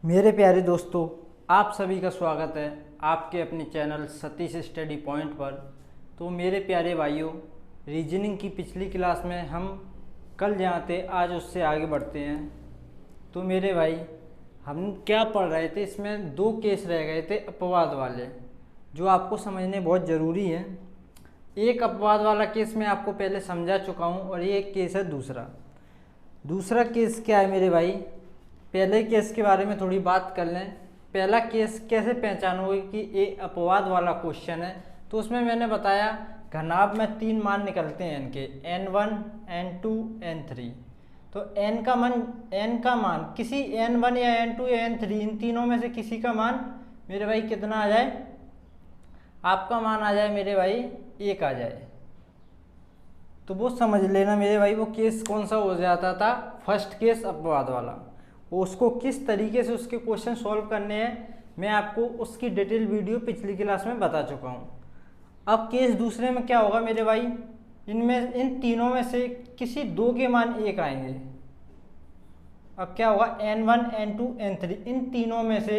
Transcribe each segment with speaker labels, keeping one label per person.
Speaker 1: मेरे प्यारे दोस्तों, आप सभी का स्वागत है आपके अपने चैनल सतीश स्टडी पॉइंट पर। तो मेरे प्यारे भाइयों, रीजनिंग की पिछली क्लास में हम कल जहाँ थे आज उससे आगे बढ़ते हैं। तो मेरे भाई, हम क्या पढ़ रहे थे, इसमें दो केस रह गए थे अपवाद वाले, जो आपको समझने बहुत ज़रूरी है। एक अपवाद वाला केस मैं आपको पहले समझा चुका हूँ और ये एक केस है दूसरा केस क्या है मेरे भाई। पहले केस के बारे में थोड़ी बात कर लें। पहला केस कैसे पहचानोगे कि ये अपवाद वाला क्वेश्चन है, तो उसमें मैंने बताया घनाभ में 3 मान निकलते हैं इनके, n1, n2, n3। तो n का मान किसी n1 या n2 या n3 इन तीनों में से किसी का मान मेरे भाई कितना आ जाए, आपका मान आ जाए मेरे भाई 1 आ जाए, तो वो समझ लेना मेरे भाई वो केस कौन सा हो जाता था, फर्स्ट केस अपवाद वाला। उसको किस तरीके से उसके क्वेश्चन सॉल्व करने हैं मैं आपको उसकी डिटेल वीडियो पिछली क्लास में बता चुका हूँ। अब केस दूसरे में क्या होगा मेरे भाई, इन तीनों में से किसी दो के मान 1 आएंगे। अब क्या होगा, n1, n2, n3 इन तीनों में से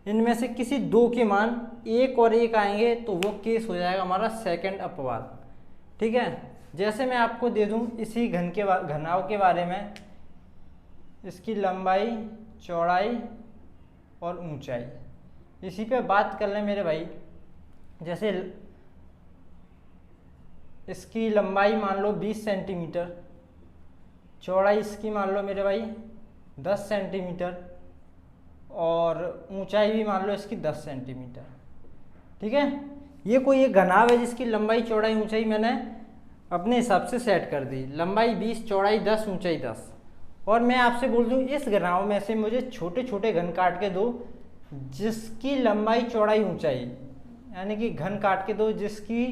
Speaker 1: इनमें से किसी दो के मान 1 और 1 आएंगे, तो वो केस हो जाएगा हमारा सेकंड अपवाद। ठीक है, जैसे मैं आपको दे दूं इसी घनाभ के बारे में, इसकी लंबाई, चौड़ाई और ऊंचाई, इसी पे बात कर लें मेरे भाई। जैसे इसकी लंबाई मान लो 20 सेंटीमीटर, चौड़ाई इसकी मान लो मेरे भाई 10 सेंटीमीटर और ऊंचाई भी मान लो इसकी 10 सेंटीमीटर। ठीक है, ये कोई एक घनाभ है जिसकी लंबाई, चौड़ाई, ऊंचाई मैंने अपने हिसाब से सेट कर दी। लंबाई 20, चौड़ाई 10, ऊंचाई 10। और मैं आपसे बोल दूं इस घनाभ में से मुझे छोटे छोटे घन काट के दो जिसकी लंबाई, चौड़ाई, ऊंचाई, यानी कि घन काट के दो जिसकी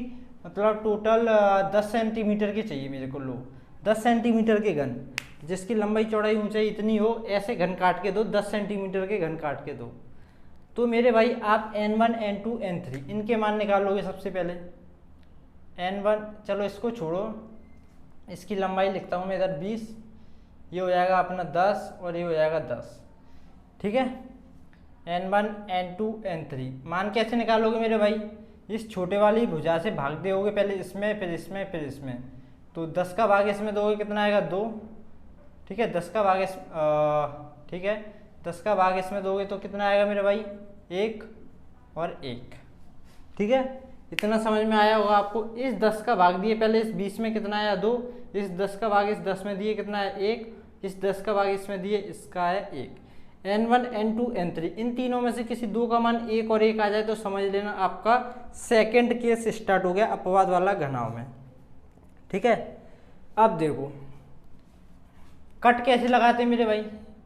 Speaker 1: मतलब टोटल 10 सेंटीमीटर के चाहिए मेरे को। लो 10 सेंटीमीटर के घन जिसकी लंबाई, चौड़ाई, ऊंचाई इतनी हो, ऐसे घन काट के दो, 10 सेंटीमीटर के घन काट के दो। तो मेरे भाई आप n1, n2, n3 इनके मान निकालोगे। सबसे पहले n1, चलो इसको छोड़ो, इसकी लंबाई लिखता हूँ मैं इधर 20, ये हो जाएगा अपना 10 और ये हो जाएगा 10। ठीक है, n1, n2, n3 मान कैसे निकालोगे मेरे भाई, इस छोटे वाली भुजा से भाग दोगे, पहले इसमें फिर इसमें फिर इसमें। तो 10 का भाग इसमें दोगे कितना आएगा, 2। ठीक है, 10 का भाग ठीक है, 10 का भाग इसमें दोगे तो कितना आएगा मेरे भाई, 1 और 1। ठीक है, इतना समझ में आया होगा आपको। इस 10 का भाग दिए पहले, इस 20 में कितना आया, 2। इस 10 का भाग इस 10 में दिए कितना है, 1। इस 10 का भाग इसमें दिए, इसका है 1। n1, n2, n3 इन तीनों में से किसी दो का मान 1 और 1 आ जाए तो समझ लेना आपका सेकंड केस स्टार्ट हो गया अपवाद वाला घनाभ में। ठीक है, अब देखो कट कैसे लगाते हैं मेरे भाई।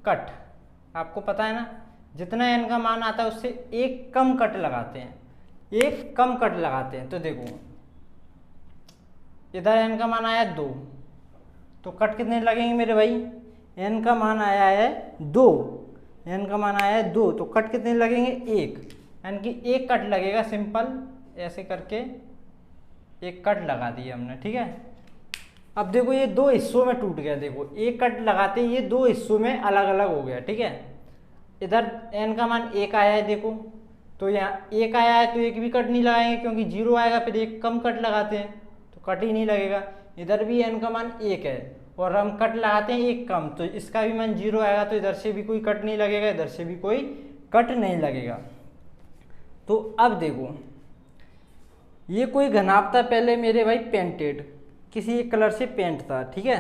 Speaker 1: कट आपको पता है ना, जितना n का मान आता है उससे एक कम कट लगाते हैं, एक कम कट लगाते हैं। तो देखो इधर n का मान आया 2, तो कट कितने लगेंगे मेरे भाई, n का मान आया है 2, n का मान आया है 2, तो कट कितने लगेंगे, 1, यानी कि एक कट लगेगा। सिंपल ऐसे करके एक कट लगा दिया हमने। ठीक है, अब देखो ये दो हिस्सों में टूट गया। देखो एक कट लगाते ही ये दो हिस्सों में अलग अलग हो गया। ठीक है, इधर n का मान 1 आया है, देखो तो यहाँ 1 आया है तो एक भी कट नहीं लगाएंगे क्योंकि 0 आएगा, फिर एक कम कट लगाते हैं तो कट ही नहीं लगेगा। इधर भी n का मान 1 है और हम कट लगाते हैं एक कम, तो इसका भी मान 0 आएगा, तो इधर से भी कोई कट नहीं लगेगा, इधर से भी कोई कट नहीं लगेगा। तो अब देखो ये कोई घनाभ था पहले मेरे भाई पेंटेड, किसी एक कलर से पेंट था। ठीक है,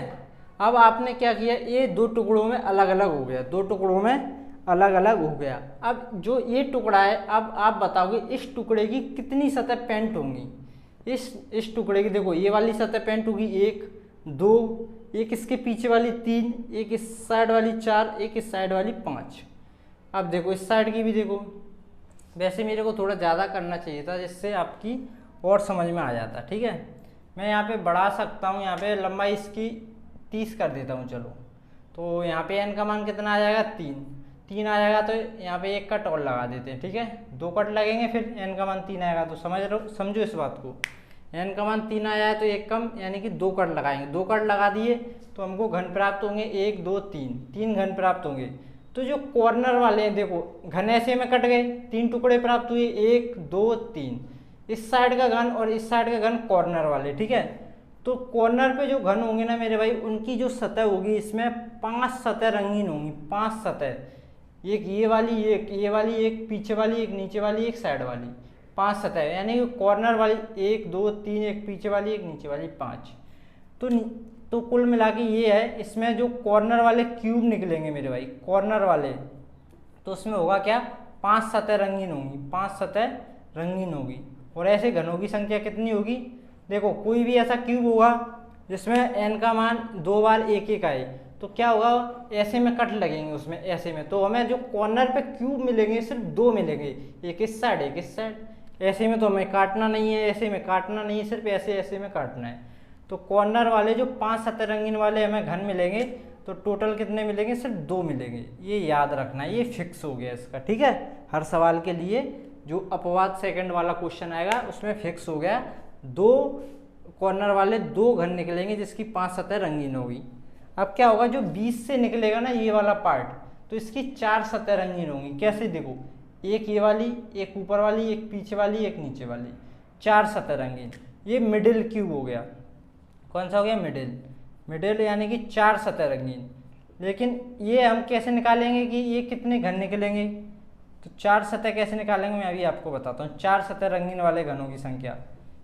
Speaker 1: अब आपने क्या किया, ये दो टुकड़ों में अलग अलग हो गया, दो टुकड़ों में अलग अलग हो गया। अब जो ये टुकड़ा है, अब आप बताओगे इस टुकड़े की कितनी सतह पेंट होंगी। इस टुकड़े की देखो ये वाली सतह पेंट होगी 1, 2, एक इसके पीछे वाली 3, एक इस साइड वाली 4, एक इस साइड वाली 5। अब देखो इस साइड की भी देखो, वैसे मेरे को थोड़ा ज़्यादा करना चाहिए था जिससे आपकी और समझ में आ जाता। ठीक है, मैं यहाँ पे बढ़ा सकता हूँ, यहाँ पे लंबाई इसकी 30 कर देता हूँ। चलो तो यहाँ पे n का मान कितना आ जाएगा, 3 आ जाएगा, तो यहाँ पे एक कट और लगा देते हैं। ठीक है, 2 कट लगेंगे फिर n का मान 3 आएगा। तो समझो इस बात को, n का मान 3 आया है तो एक कम, यानी कि 2 कट लगाएंगे। 2 कट लगा दिए तो हमको घन प्राप्त होंगे 1, 2, 3 घन प्राप्त होंगे। तो जो कॉर्नर वाले हैं देखो घन ऐसे में कट गए, 3 टुकड़े प्राप्त हुए, 1 2 3, इस साइड का घन और इस साइड का घन कॉर्नर वाले, ठीक है। तो कॉर्नर पे जो घन होंगे ना मेरे भाई, उनकी जो सतह होगी इसमें 5 सतह रंगीन होंगी, 5 सतह, एक ये वाली, एक ये वाली, एक पीछे वाली, एक नीचे वाली, एक साइड वाली, 5 सतह, यानी कि कॉर्नर वाली 1 2 3, एक पीछे वाली, एक नीचे वाली, 5। तो कुल मिला के ये है, इसमें जो कॉर्नर वाले क्यूब निकलेंगे मेरे भाई, कॉर्नर वाले, तो उसमें होगा क्या, 5 सतह रंगीन होंगी, 5 सतह रंगीन होगी। और ऐसे घनों की संख्या कितनी होगी, देखो कोई भी ऐसा क्यूब होगा जिसमें n का मान 2 बार 1 1 आए, तो क्या होगा, ऐसे में कट लगेंगे उसमें, ऐसे में, तो हमें जो कॉर्नर पे क्यूब मिलेंगे सिर्फ 2 मिलेंगे, एक इस साइड एक इस साइड, ऐसे में तो हमें काटना नहीं है, ऐसे में काटना नहीं है, सिर्फ ऐसे ऐसे में काटना है। तो कॉर्नर वाले जो 5 सतह रंगीन वाले हमें घन मिलेंगे, तो टोटल कितने मिलेंगे, सिर्फ 2 मिलेंगे, ये याद रखना है, ये फिक्स हो गया इसका, ठीक है। हर सवाल के लिए जो अपवाद सेकंड वाला क्वेश्चन आएगा उसमें फिक्स हो गया, 2 कॉर्नर वाले 2 घन निकलेंगे जिसकी 5 सतह रंगीन होगी। अब क्या होगा, जो 20 से निकलेगा ना ये वाला पार्ट, तो इसकी 4 सतह रंगीन होंगी, कैसे देखो, एक ये वाली, एक ऊपर वाली, एक पीछे वाली, एक नीचे वाली, 4 सतह रंगीन। ये मिडिल क्यूब हो गया, कौन सा हो गया, मिडिल, यानी कि 4 सतह रंगीन। लेकिन ये हम कैसे निकालेंगे कि ये कितने घन निकलेंगे, तो 4 सतह कैसे निकालेंगे मैं अभी आपको बताता हूँ। 4 सतह रंगीन वाले घनों की संख्या,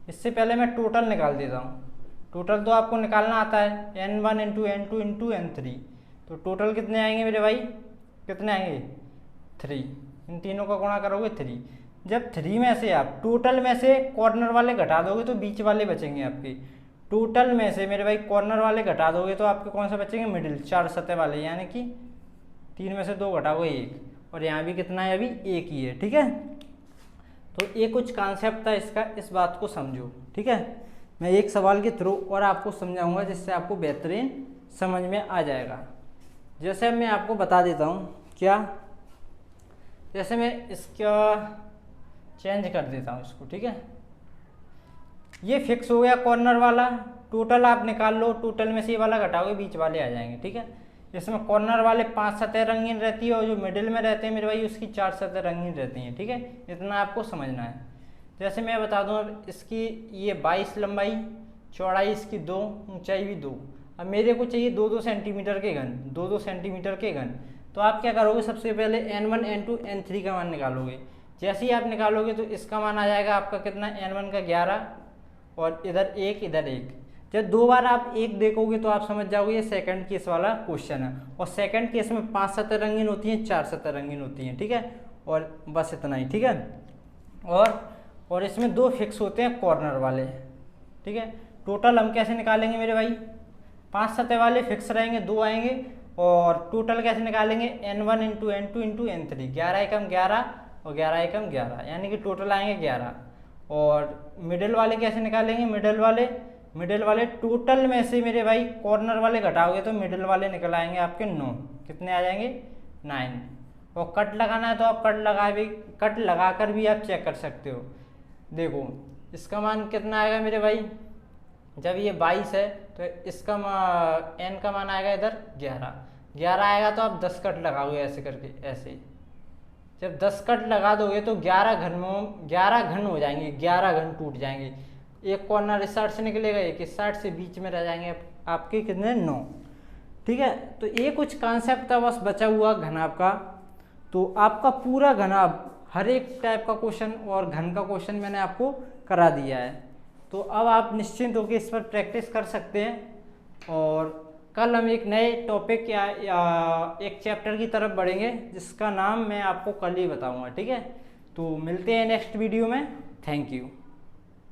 Speaker 1: इससे पहले मैं टोटल निकाल देता हूँ। टोटल तो आपको निकालना आता है, n1 into n2 into n3, तो टोटल कितने आएंगे मेरे भाई, कितने आएंगे, 3, इन तीनों का गुणा करोगे 3। जब 3 में से आप टोटल में से कॉर्नर वाले घटा दोगे तो बीच वाले बचेंगे आपके, टोटल में से मेरे भाई कॉर्नर वाले घटा दोगे तो आपके कौन सा बचेंगे, मिडिल, 4 सतह वाले, यानी कि 3 में से 2 घटाओगे 1, और यहाँ भी कितना है, अभी 1 ही है, ठीक है। तो ये कुछ कॉन्सेप्ट था इसका, इस बात को समझो, ठीक है। मैं एक सवाल के थ्रू और आपको समझाऊंगा जिससे आपको बेहतरीन समझ में आ जाएगा। जैसे मैं आपको बता देता हूँ, क्या, जैसे मैं इसका चेंज कर देता हूँ इसको, ठीक है। ये फिक्स हो गया कॉर्नर वाला, टोटल आप निकाल लो, टोटल में से ये वाला घटाओगे बीच वाले आ जाएंगे, ठीक है। इसमें कॉर्नर वाले 5 सतह रंगीन रहती है और जो मिडिल में रहते हैं मेरे भाई उसकी 4 सतह रंगीन रहती हैं, ठीक है। इतना आपको समझना है। जैसे मैं बता दूं, अब इसकी ये 22 लंबाई, चौड़ाई इसकी 2, ऊंचाई भी 2, अब मेरे को चाहिए 2-2 सेंटीमीटर के घन, 2-2 सेंटीमीटर के घन। तो आप क्या करोगे, सबसे पहले n1 n2 n3 का मान निकालोगे। जैसे ही आप निकालोगे तो इसका मान आ जाएगा आपका कितना, n1 का 11, और इधर 1 इधर 1। जब 2 बार आप 1 देखोगे तो आप समझ जाओगे ये सेकंड केस वाला क्वेश्चन है। और सेकंड केस में 5 सतह रंगीन होती हैं, 4 सतह रंगीन होती हैं, ठीक है। और बस इतना ही, ठीक है। और इसमें 2 फिक्स होते हैं कॉर्नर वाले, ठीक है। टोटल हम कैसे निकालेंगे मेरे भाई, 5 सतह वाले फिक्स रहेंगे, 2 आएंगे, और टोटल कैसे निकालेंगे, n1 into n2 into n3, 11 एकम 11 और 11 एकम 11, यानी कि टोटल आएंगे 11। और मिडिल वाले कैसे निकालेंगे, मिडिल वाले टोटल में से मेरे भाई कॉर्नर वाले घटाओगे तो मिडिल वाले निकल आएंगे आपके 9, कितने आ जाएंगे, 9। और कट लगाना है तो आप कट लगा कर भी आप चेक कर सकते हो। देखो इसका मान कितना आएगा मेरे भाई, जब ये 22 है तो इसका n का मान आएगा इधर 11 आएगा, तो आप 10 कट लगाओगे ऐसे करके, ऐसे। जब 10 कट लगा दोगे तो 11 घन हो जाएंगे, 11 घन टूट जाएंगे। एक कॉर्नर इस साइड से निकलेगा, एक इस साइड से, बीच में रह जाएंगे आपके कितने, 9, ठीक है। तो ये कुछ कॉन्सेप्ट था बस बचा हुआ घन आपका। तो आपका पूरा घन, हर एक टाइप का क्वेश्चन और घन का क्वेश्चन मैंने आपको करा दिया है। तो अब आप निश्चिंत होकर इस पर प्रैक्टिस कर सकते हैं। और कल हम एक नए टॉपिक या एक चैप्टर की तरफ बढ़ेंगे जिसका नाम मैं आपको कल ही बताऊंगा, ठीक है। तो मिलते हैं नेक्स्ट वीडियो में, थैंक यू।